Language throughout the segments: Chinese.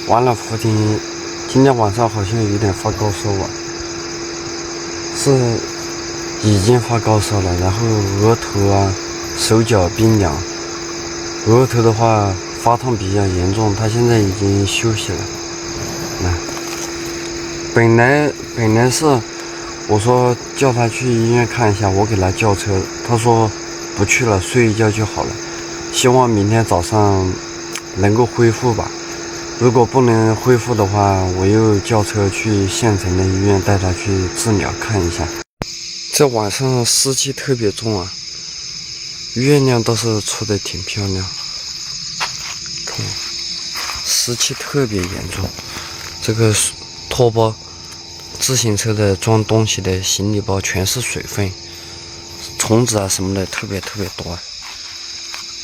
完了，福婷今天晚上好像有点发高烧啊，是已经发高烧了，然后额头啊、手脚冰凉，额头的话发烫比较严重，他现在已经休息了。本来是我说叫他去医院看一下，我给他叫车，他说不去了，睡一觉就好了。希望明天早上能够恢复吧。如果不能恢复的话，我又叫车去县城的医院带他去治疗看一下。这晚上湿气特别重啊，月亮倒是出的挺漂亮，看湿气特别严重。这个拖包自行车的装东西的行李包全是水分，虫子啊什么的特别多。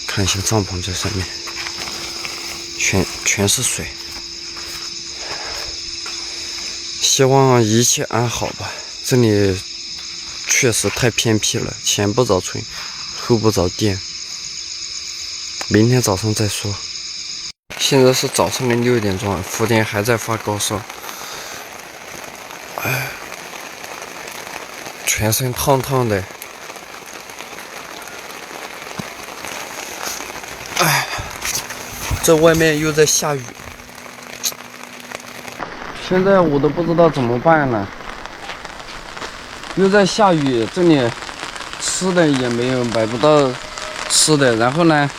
看一下帐篷这上面，全是水。希望一切安好吧。这里确实太偏僻了，前不着村，后不着店。明天早上再说。现在是早上的6点钟，福田还在发高烧，全身烫烫的。这外面又在下雨，现在我都不知道怎么办了。又在下雨，这里吃的也没有，买不到吃的。然后呢，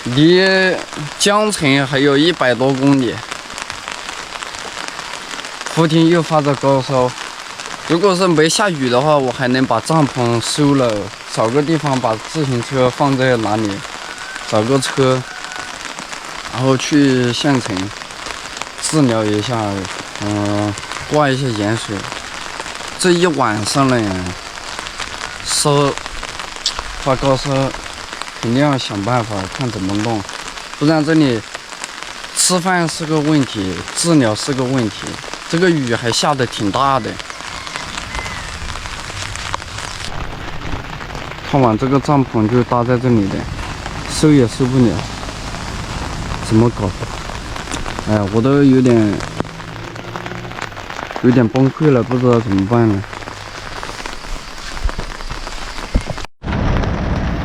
离江城还有100多公里。福婷又发着高烧，如果是没下雨的话，我还能把帐篷收了，找个地方把自行车放在哪里，找个车，然后去县城治疗一下，挂一些盐水。这一晚上了呀，发高烧，肯定要想办法看怎么弄，不然这里吃饭是个问题，治疗是个问题。这个雨还下得挺大的。看完这个帐篷就搭在这里的，收也收不了，怎么搞？我都有点崩溃了，不知道怎么办了。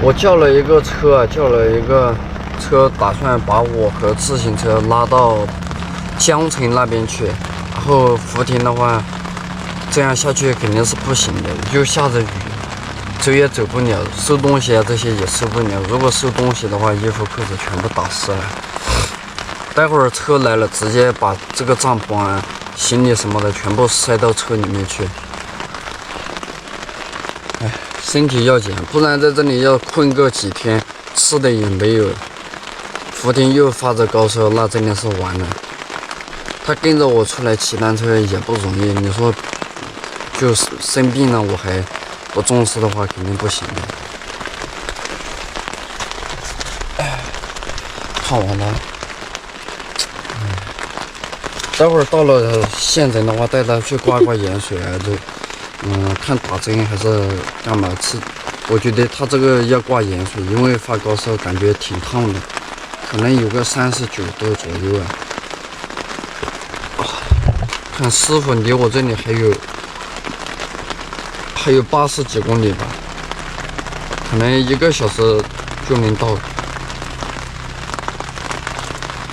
我叫了一个车，打算把我和自行车拉到江城那边去。然后福婷的话，这样下去肯定是不行的，又下着雨，走也走不了，收东西啊这些也收不了。如果收东西的话，衣服裤子全部打湿了。待会儿车来了，直接把这个帐篷啊、行李什么的全部塞到车里面去。身体要紧，不然在这里要困个几天，吃的也没有。福婷又发着高烧，那真的是完了。他跟着我出来骑单车也不容易，你说就是生病了我还不重视的话，肯定不行的。看完了，待会儿到了县城的话，带他去挂盐水啊，看打针还是干嘛吃？我觉得他这个要挂盐水，因为发高烧感觉挺烫的，可能有个39度左右啊。看师傅离我这里还有80几公里吧，可能1个小时就能到。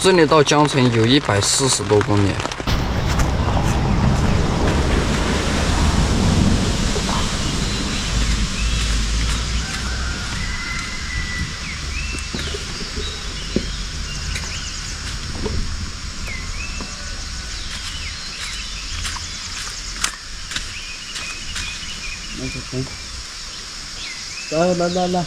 这里到江城有140多公里。来。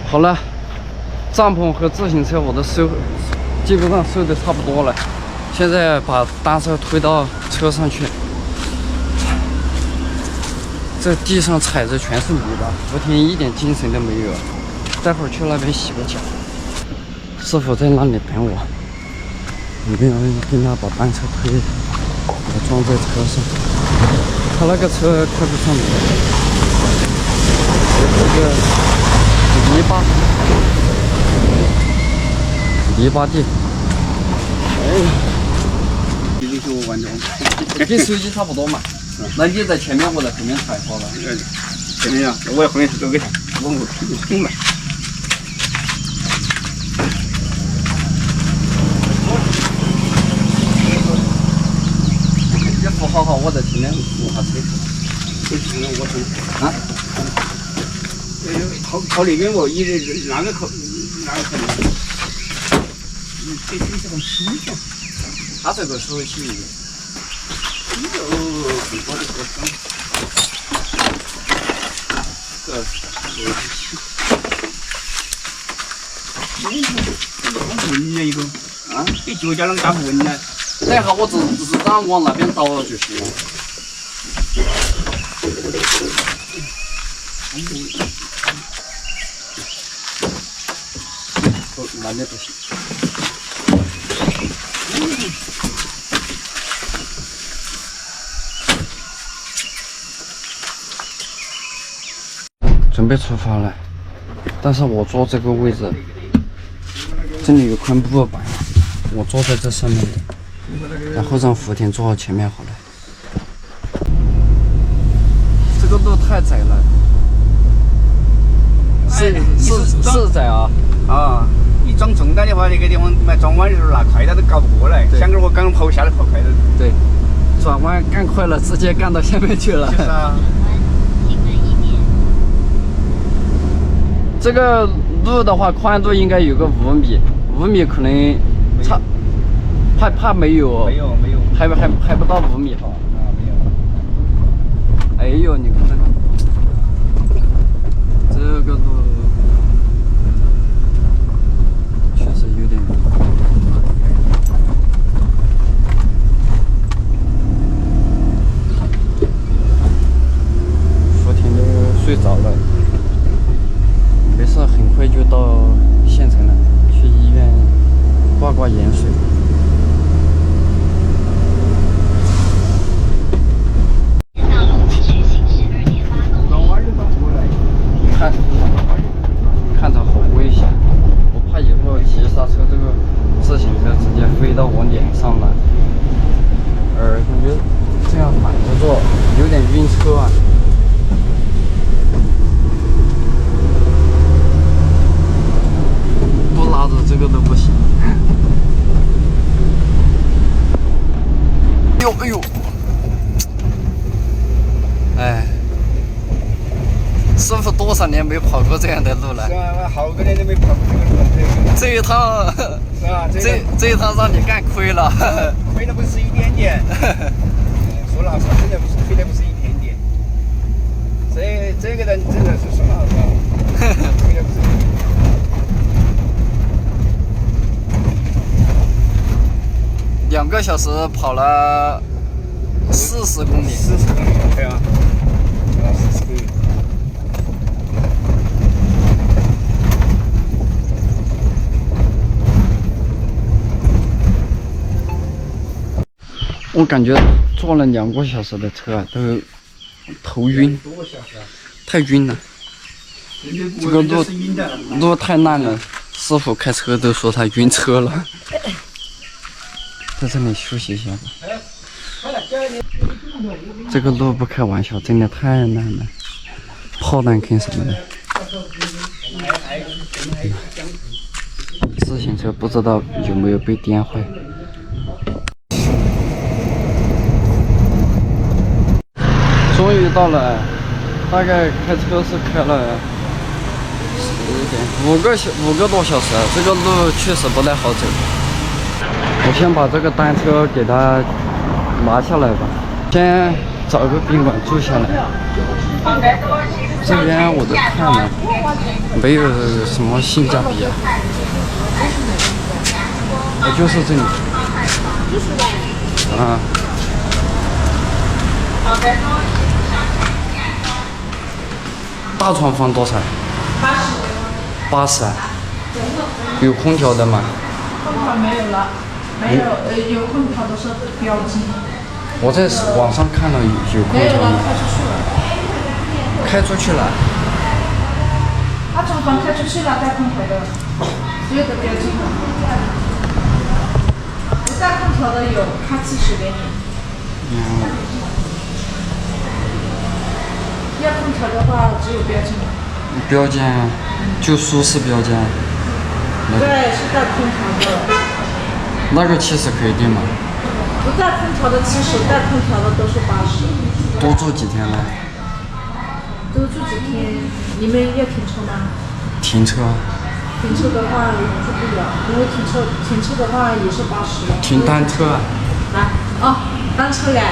好了，帐篷和自行车我都基本上收的差不多了。现在把单车推到车上去。这地上踩着全是泥巴，福田一点精神都没有。待会儿去那边洗个脚。师傅在那里等我，我们要跟他把单车推，我装在车上。他那个车开不上来，这个泥巴地。跟手机差不多嘛。那你在前面，我在后面踩好了。前面啊，我在后面走给他，我冲嘛。你扶好，我在前面扶下车。我冲啊！靠那边我，那个靠。这是个新鲜。他这个手机。很多的过程。闻了一个啊，比脚家那个大闻呢。等一下，我自然往那边倒了就行了。那边不行。准备出发了，但是我坐这个位置，这里有块木板，我坐在这上面的，然后让福田坐前面好了。这个路太窄了，是窄啊！啊，你装重担的话，那个地方转弯的时候拿快点都搞不过来，想着我刚跑下来跑快点。对，转弯干快了，直接干到下面去了。就是啊。这个路的话，宽度应该有个5米，5米可能差，怕没有，没有，还不到5米哈。啊，没有。哎呦，你看这个路确实有点。福田都睡着了。没事，很快就到县城了，去医院挂盐水。看着好危险，我怕以后急刹车，这个自行车直接飞到我脸上了，感觉这样反着坐有点晕车啊。拉着这个都不行。哎呦！哎，师傅多少年没跑过这样的路了？是啊，我好多年都没跑过这个路。这一趟，是啊，这一趟让你干亏了。亏的不是一点点。说老实话，真的不是亏的不是一点点。这个人真的是说老实话，亏的不是一点点。2个小时跑了40公里。40公里，对啊，40公里。我感觉坐了2个小时的车都头晕，太晕了。这个路太烂了，师傅开车都说他晕车了。在这里休息一下吧。这个路不开玩笑，真的太烂了，炮弹坑什么的。自行车不知道有没有被颠坏。终于到了，大概开车是开了5个多小时，这个路确实不太好走。我先把这个单车给它拿下来吧，先找个宾馆住下来。这边我都看了，没有什么性价比啊。就是这里。嗯。大床房多少？80。有空调的吗？空调没有了，没有，有空调都是标金。我在网上看到有空没有了，调吗？开出去了。开出去了。大床房开出去了，带空调的，只有的标金了。不带空调的有，开70给你。要空调的话，只有标金了。标间就舒适标间。对，是带空调的。那个70可以定吗？不带空调的70，带空调的都是80。多住几天呢？多住几天？你们要停车吗？停车。停车的话住不了，因为停车的话也是80。停单车啊？单车呀。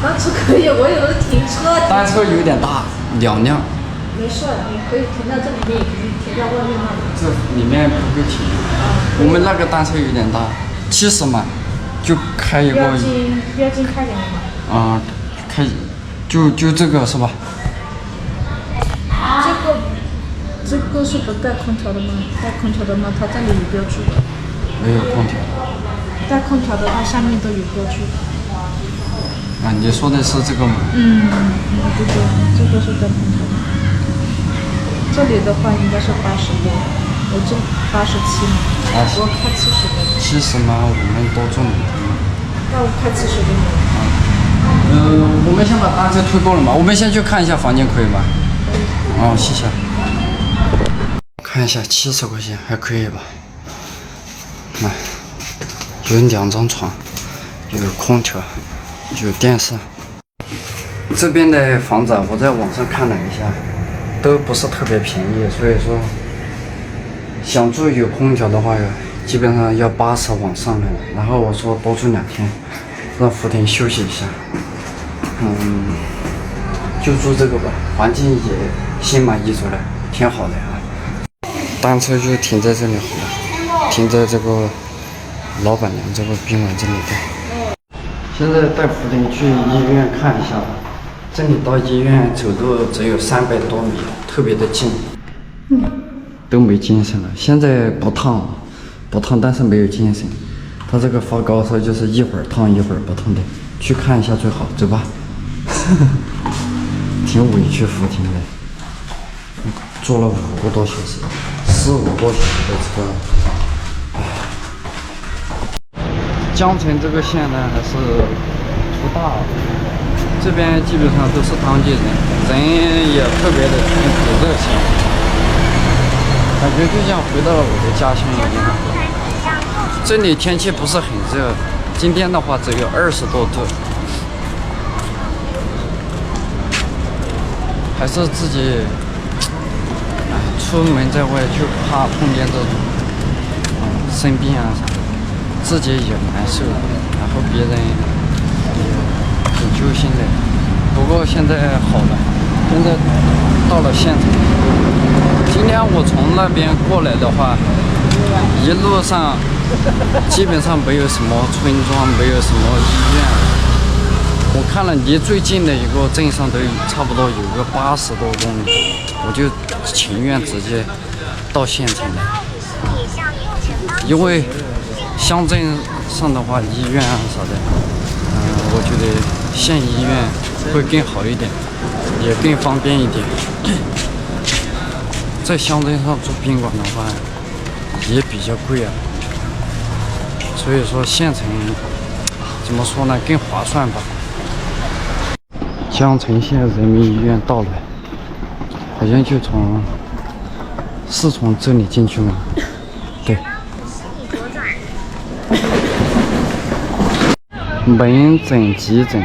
单车可以，我有的停车。单车有点大，2辆。没事，你可以停在这里面，也可以停在外面那里。这里面不够停。我们那个单车有点大，70嘛，就开一个。标金开给你吗？开，就这个是吧？这个是不带空调的吗？带空调的吗？它这里有标注的。没有空调。带空调的话，下面都有标注。你说的是这个吗？这个是带空调的。这里的话应该是80多，我这87嘛，我开70给你。70嘛，我们多住2天嘛。那我开70给你。我们先把单车推过了嘛，我们先去看一下房间可以吗？谢谢。看一下70块钱还可以吧？有2张床，有空调，有电视。这边的房子我在网上看了一下，都不是特别便宜，所以说想住有空调的话，基本上要80往上的。然后我说多住2天，让福婷休息一下。就住这个吧，环境也心满意足了，挺好的啊。单车就停在这里好了，停在这个老板娘这个宾馆这里的。现在带福婷去医院看一下吧，这里到医院走路只有300多米，特别的近。都没精神了，现在不烫，但是没有精神。他这个发高烧就是一会儿烫一会儿不烫的，去看一下最好，走吧。挺委屈福婷的，坐了5个多小时，4、5个多小时的车。江城这个县呢还是不大，这边基本上都是当地人，人也特别的很热情，感觉就像回到了我的家乡一样。这里天气不是很热，今天的话只有20多度。还是自己，出门在外就怕碰见这种，生病啊啥的，自己也难受，然后别人也很揪心的。不过现在好了，现在到了县城。今天我从那边过来的话，一路上基本上没有什么村庄，没有什么医院。我看了离最近的一个镇上都差不多有个80多公里，我就情愿直接到县城来，因为乡镇上的话医院啊啥的，我觉得县医院会更好一点，也更方便一点。在乡镇上住宾馆的话也比较贵啊，所以说县城怎么说呢，更划算吧。江城县人民医院到了，好像是从这里进去吗？对。门诊、急诊、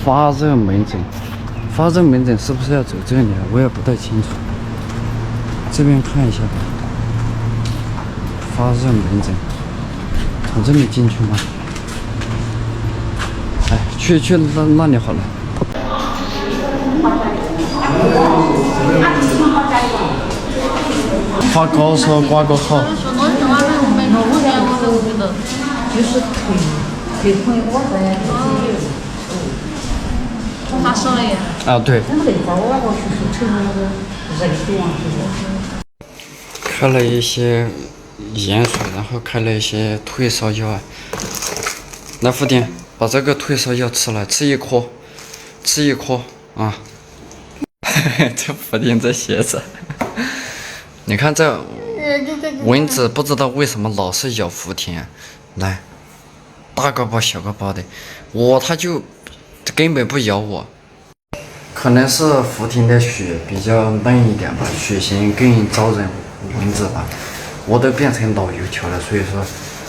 发热门诊，发热门诊是不是要走这里啊？我也不太清楚。这边看一下吧。发热门诊，从这里进去吗？去那里好了。发高烧挂个号。就是腿发生了耶！啊，对。开了一些盐水，然后开了一些退烧药啊。来，福鼎，把这个退烧药吃了，吃一颗，吃一颗啊。这福鼎这鞋子，你看这蚊子不知道为什么老是咬福鼎，来，大个包小个包的，它就根本不咬我。可能是福鼎的血比较嫩一点吧，血型更招人蚊子吧。我都变成老油条了，所以说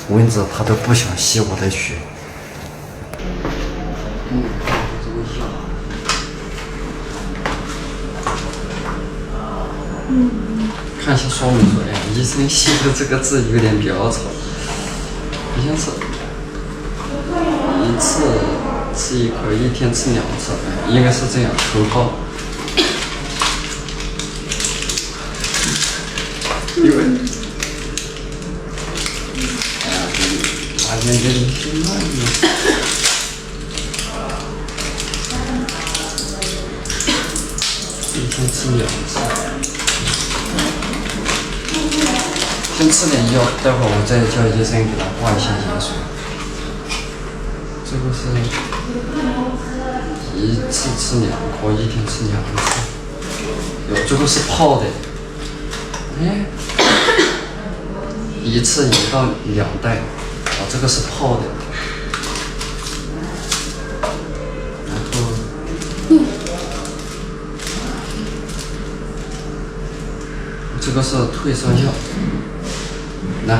蚊子它都不想吸我的血。看一下说明书，哎，医生写的这个字有点潦草，好像是一次吃一颗，一天吃2次，应该是这样头孢。因为，发现这里挺慢的。一天吃2次，先吃点药，待会儿我再叫医生给他挂一下盐水。这个是一次吃2颗，一天吃2次。有这个是泡的，哎，一次1到2袋，这个是泡的，然后。这个是退烧药，来，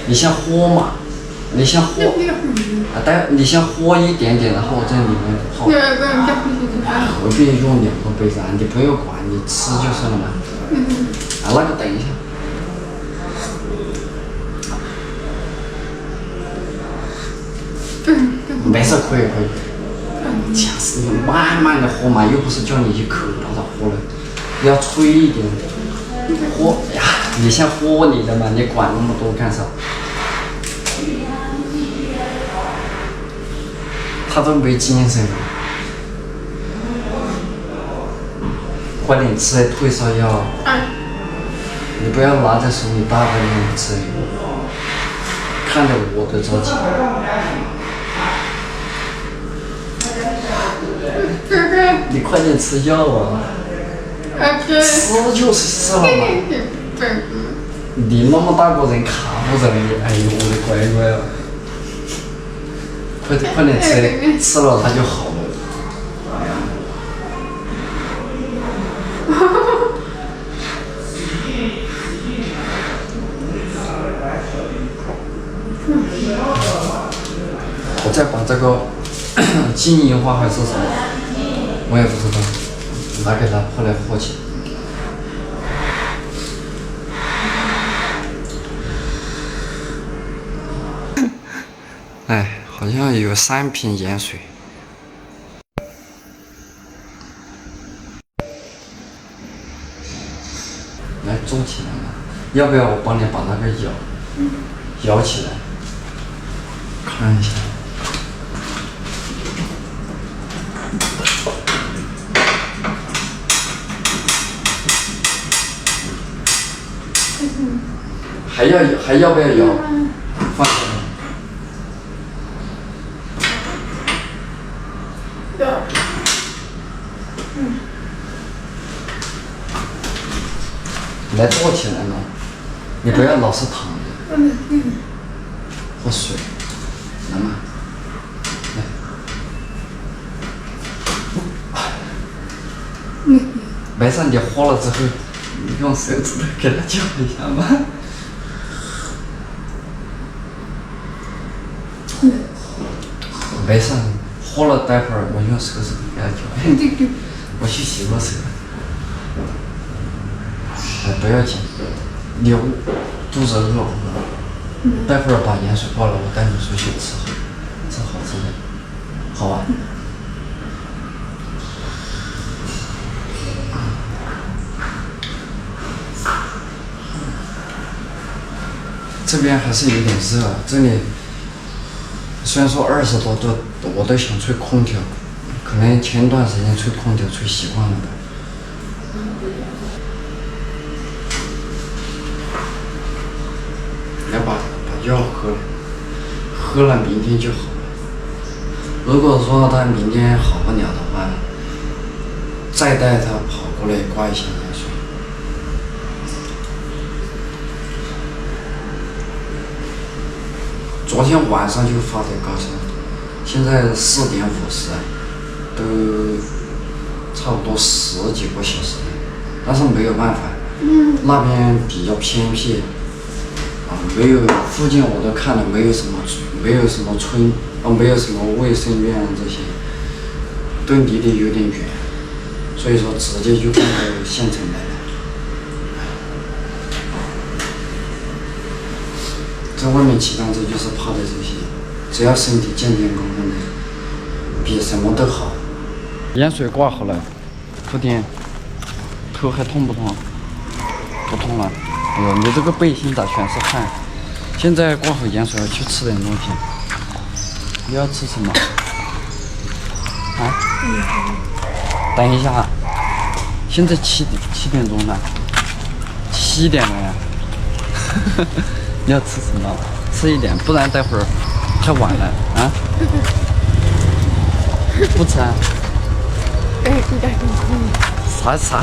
你先喝嘛，你先喝，你先喝一点点，然后我在里面泡。何必用2个杯子啊？你不用管，你吃就是了嘛。那个等一下。没事，可以。就是你慢慢的喝嘛，又不是叫你一口把它喝了，要吹一点。喝呀，你先喝你的嘛，你管那么多干啥？他都没精神了，快点吃退烧药。你不要拿在手里大半天吃，看着我都着急。你快点吃药啊！吃就是吃了嘛。你那么大个人卡不着你，哎呦我的乖乖啊！快点吃，吃了它就好了。我再把这个金银花还是什么，我也不知道，拿给他后来喝起。哎，好像有3瓶盐水。来，坐起来了，要不要我帮你把那个摇起来？看一下。还要不要摇？放下来。来坐起来嘛，你不要老是躺着。喝水，来嘛，来。没事，你喝了之后，你用手指头给它搅一下嘛。没事，喝了待会儿我用手指头给它搅。我去洗过手。不要紧，你肚子饿，待会儿把盐水挂了，我带你出去吃好吃的。好啊。这边还是有点热，这里虽然说20多度，我都想吹空调，可能前段时间吹空调吹习惯了吧。要把药喝了，喝了明天就好了。如果说他明天好不了的话，再带他跑过来挂一下盐水。昨天晚上就发的高烧，现在4点50，都差不多10几个小时了，但是没有办法，那边比较偏僻，没有附近我都看了，没有什么村，没有什么卫生院这些，都离得有点远，所以说直接就放到县城来了。在外面骑单车就是怕的这些，只要身体健健康康的，比什么都好。盐水挂好了，昨天头还痛不痛？不痛了。哎呦，你这个背心咋全是汗？现在挂好盐水了，去吃点东西。你要吃什么？啊？等一下，现在7点钟了，7点了呀。你要吃什么？吃一点，不然待会儿太晚了啊！不吃啊？啥？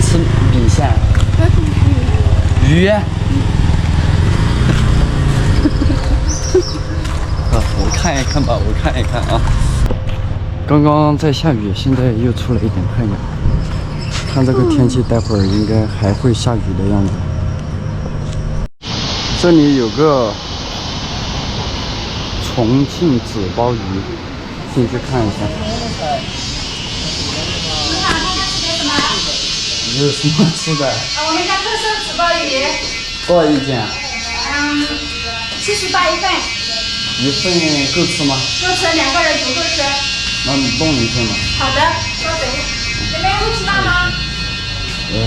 吃米线？鱼？我看一看吧，我看一看啊。刚刚在下雨，现在又出了一点太阳。看这个天气，待会儿应该还会下雨的样子。这里有个重庆纸包鱼，进去看一下。有什么吃的？我们家特色纸包鱼。多少一斤啊？78一份。一份够吃吗？够吃，2个人足够吃。那你弄一份吧。好的，稍等。你们会吃辣吗？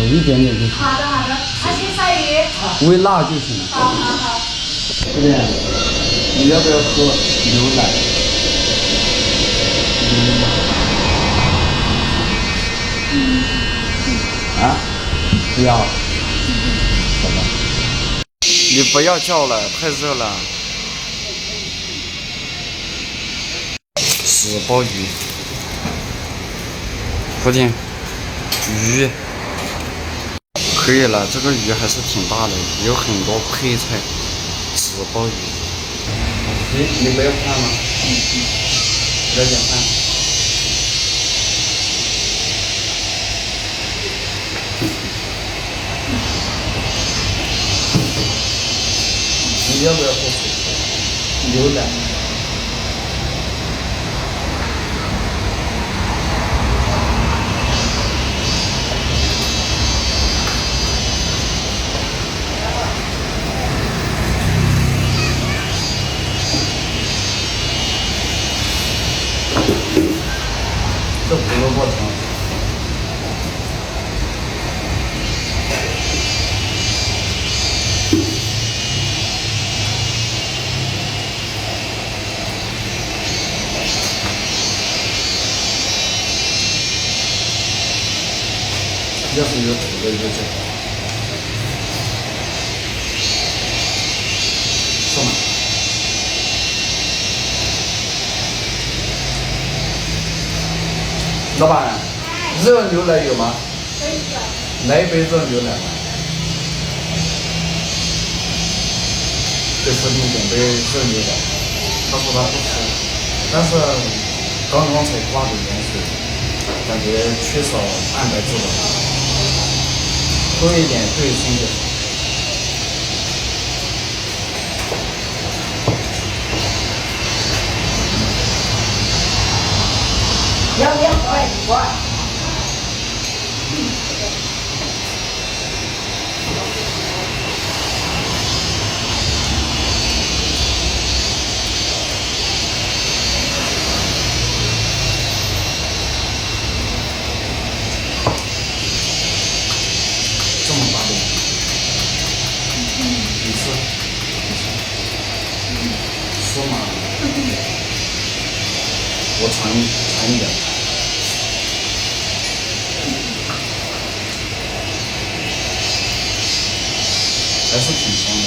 一点点就行。好的。而且鲨鱼。微辣就行了。好。这边，你要不要喝牛奶？啊？不要。好吧。你不要叫了，太热了。纸包鱼，福建鱼可以了，这个鱼还是挺大的，有很多配菜。纸包鱼，你不要饭吗？来点饭。你要不要喝水？牛奶。这胡萝卜汤。要是有土的就最好。是吗？老板，热牛奶有吗？来一杯热牛奶吧。给司机点杯热牛奶，他说他不吃，但是刚刚才挂的盐水，感觉缺少蛋白质了，多一点对身体好。要不要喝？吃嘛，我尝一点，还是挺香的。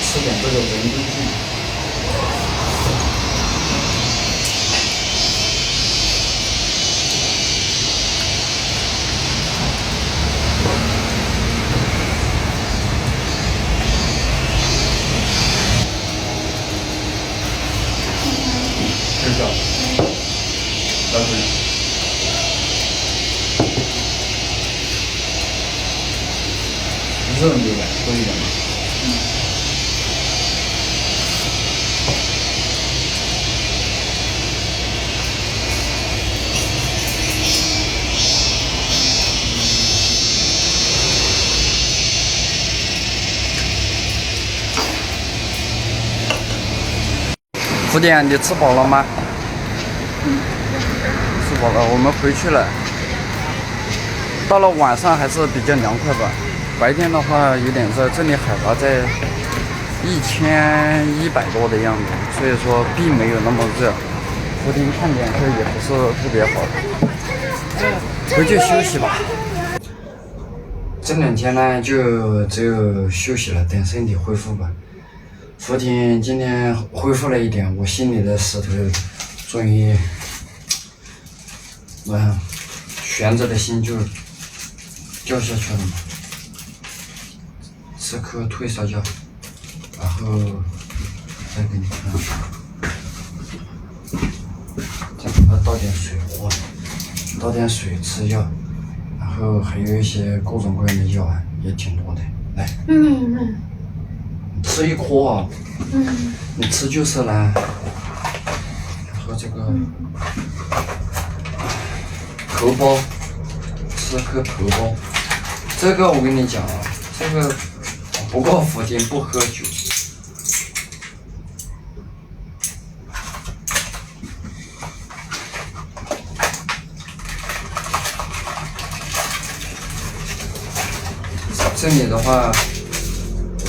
吃点这个人参菌。这个，来回。热牛奶多一点吗？福典，你吃饱了吗？吃饱了，我们回去了。到了晚上还是比较凉快吧，白天的话有点热，这里海拔在1100多的样子，所以说并没有那么热。福典看脸色也不是特别好，回去休息吧。这2天呢，就只有休息了，等身体恢复吧。福田今天恢复了一点，我心里的石头终于，悬着的心就掉下去了嘛。吃颗退烧药，然后再给你看，再给它倒点水喝，倒点水吃药，然后还有一些各种各样的药啊，也挺多的。来。吃一颗啊，你吃就是了。然后这个头孢，吃颗头孢。这个我跟你讲啊，这个不过福田不喝酒。这里的话。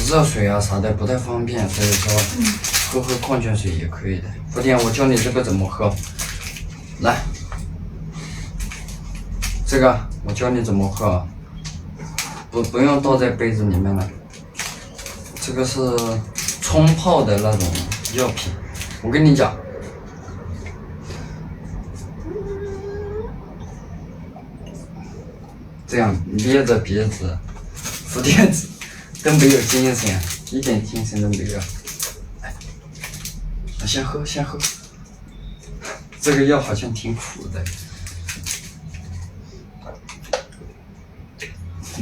热水啊啥的不太方便，所以说喝矿泉水也可以的。福田，我教你这个怎么喝，来，这个我教你怎么喝啊，不用倒在杯子里面了。这个是冲泡的那种药品，我跟你讲，这样捏着鼻子，福田都没有精神，一点精神都没有。先喝，先喝。这个药好像挺苦的。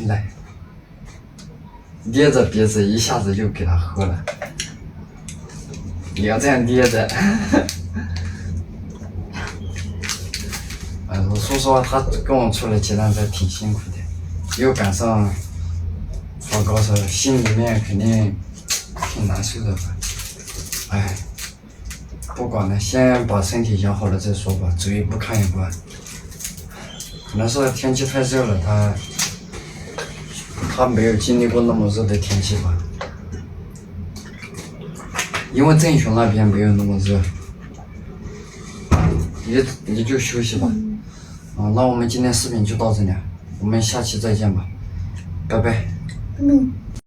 来，捏着鼻子一下子就给它喝了。你要这样捏着。我说实话，他跟我出来接单车挺辛苦的，又赶上发高烧，心里面肯定挺难受的吧。哎，不管了，先把身体养好了再说吧，走一步看一步。可能是天气太热了，他没有经历过那么热的天气吧。因为镇雄那边没有那么热，你就休息吧。那我们今天视频就到这里，我们下期再见吧，拜拜。